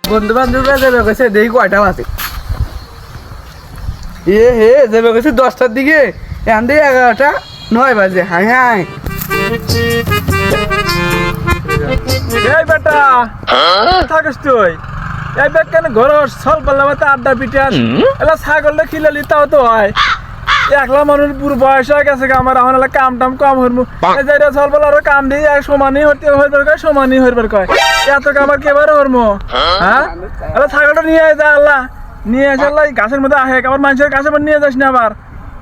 বন্ধু বান্ধবরা যাবে গেছে দেখি কয়টা আছে যাবে গেছে 10টার দিকে এখান থেকে 11টা 9 বাজে হাই হাই এই বেটা থাকিস তুই এই বেট কেন ঘর সল পাল্লামাতে আড্ডা পিটাস এলা ছাগলটা খিলালি তাও তো হয় একলা মানুষ পুরো বয়স হয়ে গেছে আমার এখন এলা কাম টাম কম হইমু এই যে সল পাল্লার কাম দিয়ে এক সমানই হইবার কয় সমানই হইবার কয় এত কামার কেবার হরমু হ্যাঁ এলা ছাগলটা নিয়ে যা আল্লাহ নিয়ে এসে আল্লাহ গাছের মধ্যে আহে আবার মানুষের কাছে নিয়ে যাস না আবার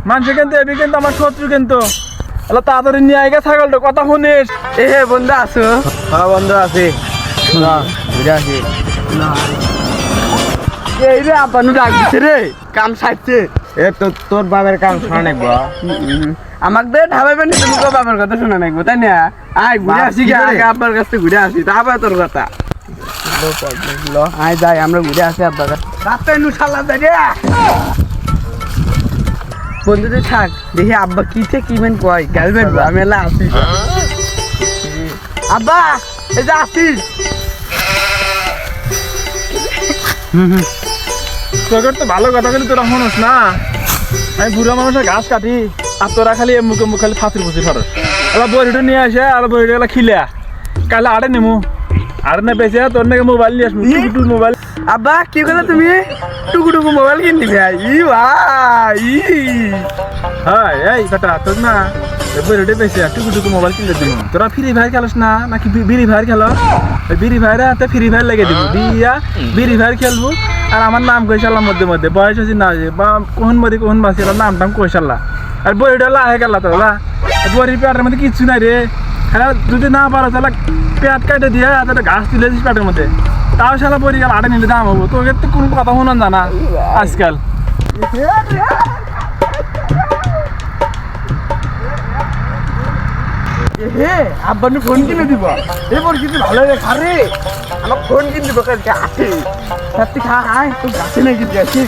মানুষের কিন্তু এবি কিন্তু আমার শত্রু কিন্তু এলা তাড়াতাড়ি নিয়ে আয় ছাগলটা কথা শুনিস বন্ধু আছো হ্যাঁ বন্ধু আছি বুঝে আছি এই রে আপানু ডাকছে রে কাম সাইছে তোর বাবার কাম শোনা নাকবো আমাকে দে ঢাবাইবেন তুমি তো বাবার কথা শোনা নাকবো তাই না আয় ঘুরে আসি আগে আব্বার কাছ থেকে ঘুরে আসি তারপরে তোর কথা আয় যাই আমরা ঘুরে আসি আব্বার কাছে রাস্তায় নুসাল্লা যাই রে বন্ধুদের থাক দেখি আব্বা কি থেকে কি মেন কয় গার্লফ্রেন্ড আমি এলা আসি আব্বা এই যে আসি তোর তো ভালো কথা বলি তোরা শুনোস না আমি বুড়ো মানুষের ঘাস কাটি আর তোরা খালি মুখে মুখ খালি ফাঁসির ফুসি খরচ এলা বড়িটা নিয়ে আসে আর বড়িটা এলা খিলে কালে আড়ে নেমু আড়ে না বেঁচে তোর নাকি মোবাইল নিয়ে আসবো টুকু মোবাইল আব্বা কি করলে তুমি টুকু টুকু মোবাইল কিনে দিবে ই ভাই হ্যাঁ এই বেটা তোর না বড়িটা বেঁচে টুকু টুকু মোবাইল কিনে দিব তোরা ফ্রি ফায়ার খেলোস না নাকি বিড়ি ফায়ার খেলো বিড়ি ফায়ারে হাতে ফ্রি ফায়ার লেগে দিব দিয়া বিড়ি ফায়ার খেলবো আর আমার নাম কইসাল্লাম মধ্যে মধ্যে বয়স হয়েছি না বা কোন মরি কোন বাসি নাম টাম কইসাল্লা আর বড়িটা লাহে গেল তোলা বড়ির পেটের মধ্যে কিচ্ছু নাই রে হ্যাঁ যদি না পারো তাহলে পেট কাটে দিয়ে তাহলে ঘাস তুলে দিস পেটের মধ্যে তাও সালা বড়ি গেল আটে নিলে দাম হবো তোকে তো কোনো কথা শুনান জানা আজকাল আব্বা ফোন কিনে দিব এবার কিছু ভালো রে খারে আমার ফোন কিনে দিব কালকে আছে সত্যি খা আয় তো গাছে না কিন্তু আছে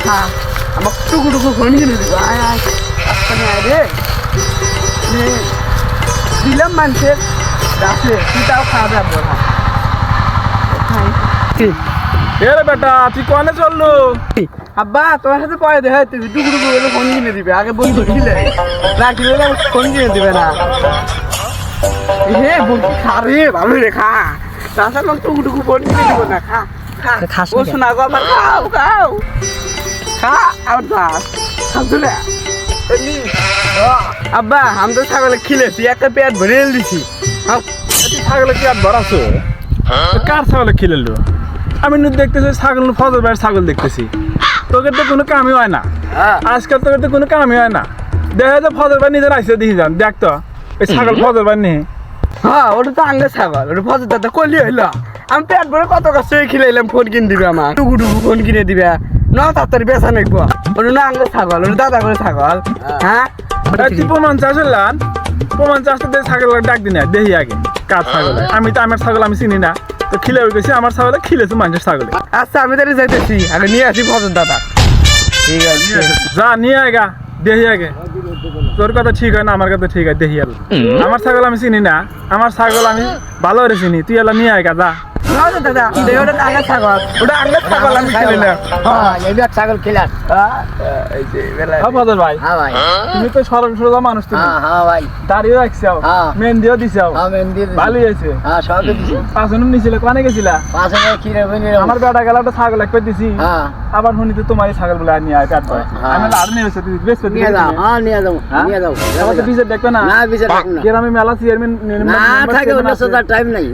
খা আমার টুকু টুকু ফোন কিনে দিব আয় আয় আসতে আয় রে দিলাম মানুষের গাছে তুই তাও খাওয়া যাবো না এরে বেটা তুই কনে চললো আব্বা তোমার সাথে পরে দেখা তুই টুকু টুকু ফোন কিনে দিবে আগে বন্ধু দিলে রাখলে ফোন কিনে দিবে না বন্ধু খা রে ভালো রে খা তাছাড়া টুকু টুকু ফোন কিনে দিব না খা খা ও শোনা গো আমার খাও খাও খা আর দাস খাবলে আব্বা আমি তো ছাগলে খিলেছি একটা পেট ভরে দিছি তুই ছাগলে কি আর ধরাছো কার ছাগলে খিলেলো আমি দেখতেছি ছাগল ফজর ভাইয়ের ছাগল দেখতেছি তোকে তো কোনো কামই হয় না আজকাল তোকে তো কোনো কামই হয় না দেখা যায় ফজর ভাই নিজের আইসে দেখি যান দেখ তো এই ছাগল ফজর ভাই নেই হ্যাঁ ওটা তো আঙ্গে ছাগল ওটা ফজর দাদা কলি হইলো আমি পেট ভরে কত কষ্ট খিলাইলাম ফোন কিনে দিবে আমার টুকু টুকু ফোন কিনে দিবে না তাড়াতাড়ি বেচা নাকবো ওটা না আঙ্গে ছাগল ওটা দাদা করে ছাগল হ্যাঁ তুই প্রমাণ চাষ হলাম প্রমাণ চাষটা দিয়ে ছাগল ডাক দিন দেখি আগে কার ছাগল আমি তো আমার ছাগল আমি চিনি না তো খিলে হয়ে গেছি আমার ছাগলে খিলেছে মানুষের ছাগলে আচ্ছা আমি তাহলে যাইতেছি আগে নিয়ে আসি ফজর দাদা ঠিক আছে যা নিয়ে আয়গা দেখি আগে তোর কথা ঠিক হয় না আমার কথা ঠিক হয় দেখি আর আমার ছাগল আমি চিনি না আমার ছাগল আমি ভালো করে চিনি তুই এলা নিয়ে আয়গা যা দাদা ওটা আঙ্গা ছাগল ওটা আঙ্গা ছাগল আমি খেলাম ছাগল খেলার ফজর ভাই ভাই তুমি তো সরল সোজা মানুষ তুমি ভাই দাড়িও রাখছাও মেহেন্দিও দিছাও ভালোই আছে সব দিছি পাঁচজন নিছিলে কোনে গেছিলা পাঁচ কিনে আমার বেটা গেল একটা ছাগল এক দিছি আবার শুনি তো তোমার ছাগল বলে নিয়ে আয় পেট ভরে আমি আর নিয়ে এসে বেশ নিয়ে যাও নিয়ে যাও নিয়ে যাও আমার তো বিচার দেখবে না না বিচার দেখো না গ্রামে মেলা চেয়ারম্যান না থাকে অন্য সদার টাইম নাই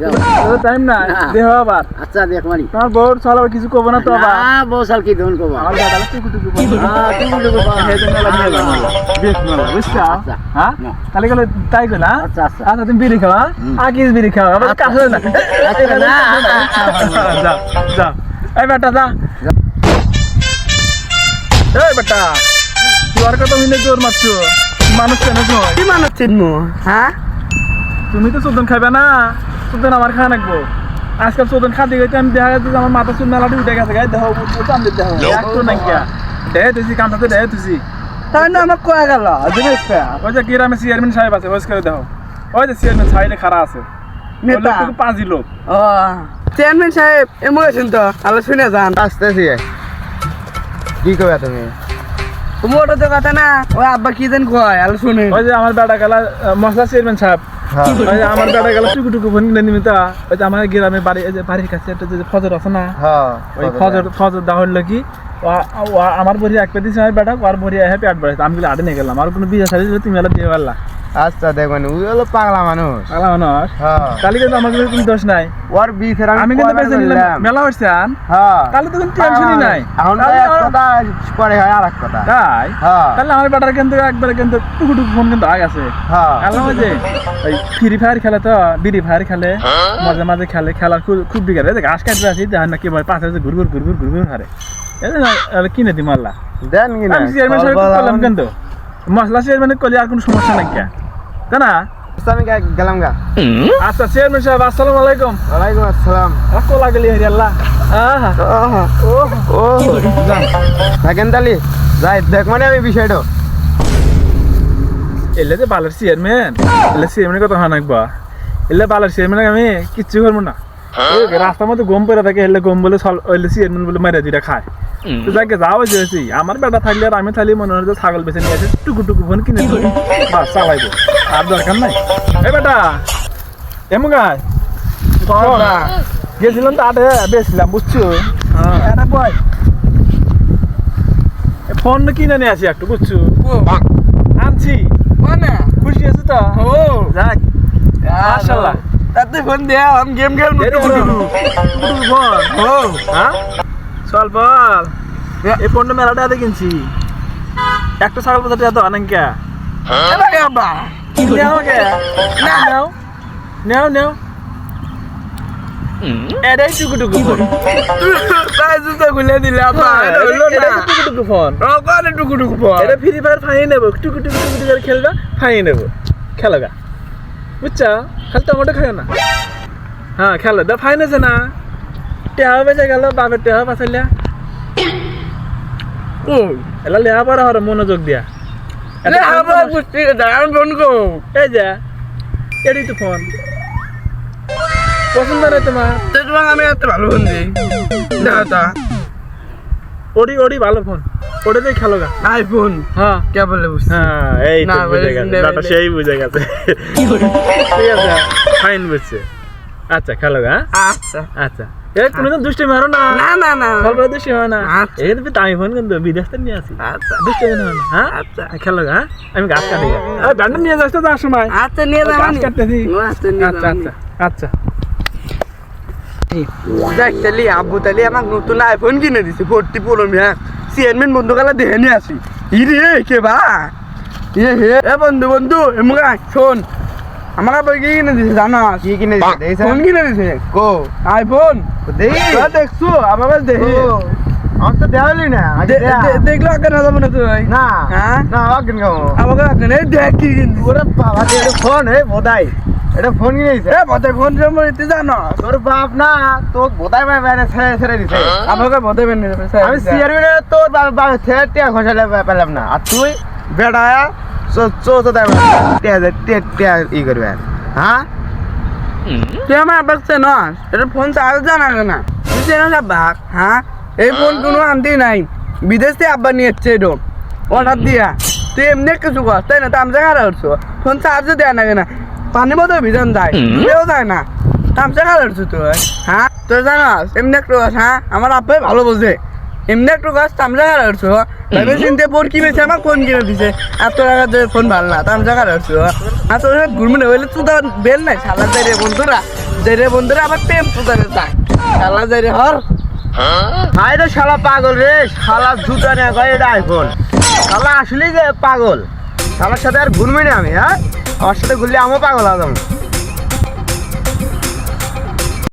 টাইম না দেহ আবার আচ্ছা দেখ মানি তোমার বউর ছাল আবার কিছু কব না তো আবার না বউ সাল কি দন কবা আমার দাদা টুকু টুকু বলবো টুকু টুকু হেদে মেলা নিয়ে যাও বেশ মেলা বুঝছো হ্যাঁ তাহলে গেলে তাই গেলা আচ্ছা আচ্ছা আচ্ছা তুমি বিড়ি খাওয়া আকিস বিড়ি খাওয়া আবার কাছে না যা যা এই বেটা যা এই বেটা তোর কথা হইলে তোর মারছো মানুষ কেন নয় কি মানুষ চিনমু হ্যাঁ তুমি তো চোদন খাবে না চোদন আমার খাওয়া নাকবো আজকাল চোদন খাতে গেছে আমি দেখা যাচ্ছে আমার মাথা চুল মেলাটি উঠে গেছে গায়ে দেখো চান্দের দেখো একটু নাই গিয়া দেহে তুই কামটাতে দেহে তুই তাই না আমার কয়া গেল ওই যে গ্রামে চেয়ারম্যান সাহেব আছে বয়স করে দেখো ওই যে চেয়ারম্যান সাইডে খাড়া আছে নেতা ওই লোক পাঁচই লোক ও চেয়ারম্যান সাহেব এমন আছেন তো আলো শুনে যান আসতেছি কি কবে তুমি মোটা তো কথা না ওই আব্বা কি দেন কয় আলো শুনে ওই যে আমার বেটা গেলা মশলা চেয়ারম্যান সাহেব হ্যাঁ। ওই যে আমার বেটা গেলা টুকু টুকু ফোন কিনে নিমিতা ওই যে আমার গ্রামের বাড়ি এই যে বাড়ির কাছে একটা যে ফজর আছে না হ্যাঁ ওই ফজর দা হইলো কি আমার বড়ি এক পেতে আমার বেটা আর বড়ি হ্যাঁ পেট বাড়াইছে আমি গুলো আড়ে নিয়ে গেলাম আর কোনো বিয়ে শাড়ি তুমি এলা দিয়ে পারলা আচ্ছা দেখবেন ওই হলো পাগলা মানুষ পাগলা মানুষ হ্যাঁ তাহলে কিন্তু আমার কোনো দোষ নাই ওর বিয়ের আমি কিন্তু বেঁচে নিলাম মেলা হচ্ছে হ্যাঁ তাহলে তো কোনো টেনশনই নাই এখন তো এক কথা পরে হয় আর এক কথা তাই হ্যাঁ তাহলে আমার বেটার কিন্তু একবারে কিন্তু টুকু টুকু ফোন কিন্তু আগে আছে হ্যাঁ খেলা ওই যে ওই ফ্রি ফায়ার খেলে তো বিড়ি ফায়ার খেলে মাঝে মাঝে খেলে খেলার খুব বিঘারে ঘাস কাটবে আসি দেখেন না কি ভাই পাশে ঘুরঘুর হারে এই যে কিনে দি মারলা দেন কি না আমি চেয়ারম্যান সাহেব করলাম কিন্তু মশলা চেয়ারম্যান করলে আর কোনো সমস্যা নাই কে তাই না আমি গেলাম গা আচ্ছা চেয়ারম্যান সাহেব আসসালামু আলাইকুম ওয়ালাইকুম আসসালাম কোলা গেলি হারি আল্লাহ আহা ও থাকেন তালি যাই দেখ মানে আমি বিষয়টা এলে যে বালের চেয়ারম্যান এলে চেয়ারম্যানের কথা হয় নাকবা এলে বালের চেয়ারম্যান আমি কিচ্ছু করবো না রাস্তার মধ্যে গম পরে থাকে এলে গম বলে ওইলে চেয়ারম্যান বলে মারা দুইটা খায় তো যাকে যাওয়া হয়েছি আমার বেটা থাকলে আর আমি থাকলে মনে হয় যে ছাগল বেছে নিয়ে আসে টুকু টুকু ফোন কিনে বাস চালাইবো আর দরকার নাই এ বেটা এমন গায় গেছিলাম তো আটে বেছিলাম বুঝছো এটা বয় ফোন কিনে নিয়ে আসি একটু বুঝছো আনছি মানে খুশি আছো তো ও যাক মাশাআল্লাহ তাতে ফোন দেয়া আমি গেম খেলবো ফোন ও হ্যাঁ চল বল এই ফোনটা মেলাটা হাতে কিনছি একটা ছাগল বাজার টাকা তো আনেন কে এবার আব্বা নেও কে নেও নেও নেও এটাই টুকু টুকু ফোন তাই জুতো খুলে দিলে আব্বা এটা হলো এটা না টুকু টুকু ফোন ও কোনে টুকু টুকু পর এটা ফ্রি ফায়ার ফাইয়ে নেবো টুকু টুকু টুকু করে খেলবা ফাইয়ে নেবো খেলো গা বুঝছো খালি টমেটো খাও না হ্যাঁ খেলো দা ফাইন আছে না টেহা বেঁচে গেল বাপের টেহা বাঁচাইলা ও এলা লেহা পড়া হর মনোযোগ দিয়া রে আব্বা বুঝতে দাঁড়ান ফোন কো এই যা এটাই তো ফোন পছন্দ না তোমার তো তোমাকে আমি এত ভালো ফোন দিই দাদা ওডি ভালো ফোন ওটাতেই খেলো গা আইফোন হ্যাঁ কে বলে বুঝছি হ্যাঁ এই তো না, বুঝে গেছে নেবে, ব্যাটা নেবে। সেই বুঝে গেছে ঠিক আছে ফাইন বুঝছে আচ্ছা খেলো গা আচ্ছা আচ্ছা এ কোনোদিন দুষ্টি মারো না না না না সব দুষ্টি হয় না আচ্ছা। এই তো দামি ফোন কিন্তু বিদেশ থেকে নিয়ে আসি আচ্ছা দুষ্টি হয় না হ্যাঁ আচ্ছা খেলো গা আমি গাছ কাটি গা ব্যান্ডন নিয়ে যাস তো যাওয়ার সময় আচ্ছা নিয়ে গাছ যাবানি কাটতেছি আচ্ছা নিয়ে আচ্ছা যাবানি আচ্ছা আচ্ছা দেখ তালি আব্বু তালি আমাকে নতুন আইফোন কিনে দিছে 40 প্রো ম্যাক্স চেয়ারম্যান বন্ধু কালা দেখে নিয়ে আসি ইরে কে বা এ বন্ধু এমুক শোন আমার আবার কি কিনে দিছে জানা কি কিনে দিছে ফোন কিনে দিছে কো আইফোন দেই দেখছো আমার কাছে দেখি আমার তো দেওয়ালি না দেখলো আগে না যাবো না তুই না হ্যাঁ না অজ্ঞান খাবো আমাকে আগে দেখ কি কিনছি ওরে বাবা এটা ফোন হে বোধাই এটা ফোন কিনে দিছে এ বতে ফোন সম্পর্কে জানো তোর বাপ না তো বোধাই বাইরে ছেড়ে ছেড়ে দিছে আমাকে বতে বেনে আমি চেয়ারম্যানে তোর বাবা ছেড়ে টিয়া খসালে পেলাম না আর তুই বেড়ায়া চো দেয় টিয়া ই করবে হ্যাঁ তুই আমার আব্বাক চেনস এটা ফোন চার্জ জানা না তুই চেনস আব্বাক হ্যাঁ এই ফোন কোনো আনতে নাই বিদেশ থেকে আব্বা নিয়ে এসছে এটা অর্ডার দিয়া তুই এমনি কিছু কর তাই না তো আমি জায়গা উঠছো ফোন চার্জে দেয় না কেনা পানি মতো ভিজন যায় কেউ যায় না আমি জায়গা উঠছো তুই হ্যাঁ তুই জানাস এমনি একটু গাছ হ্যাঁ আমার আব্বাই ভালো বোঝে এমনি একটু গাছ তাম জায়গা উঠছো ভেবে চিনতে ফোন কিনেছে আমার ফোন কিনে দিছে আর তোর আগে ফোন ভালো না তাম জায়গা উঠছো আর তোর ঘুরমে হইলে তুই তো বেল নাই সালা যাই রে বন্ধুরা আবার প্রেম তুদারে যায় সালা যাই রে হর ভাই রে শালা পাগল রে শালা জুতা নিয়ে কয় এটা আইফোন শালা আসলেই যে পাগল শালার সাথে আর ঘুরবি না আমি হ্যাঁ আমার সাথে ঘুরলে আমিও পাগল আদম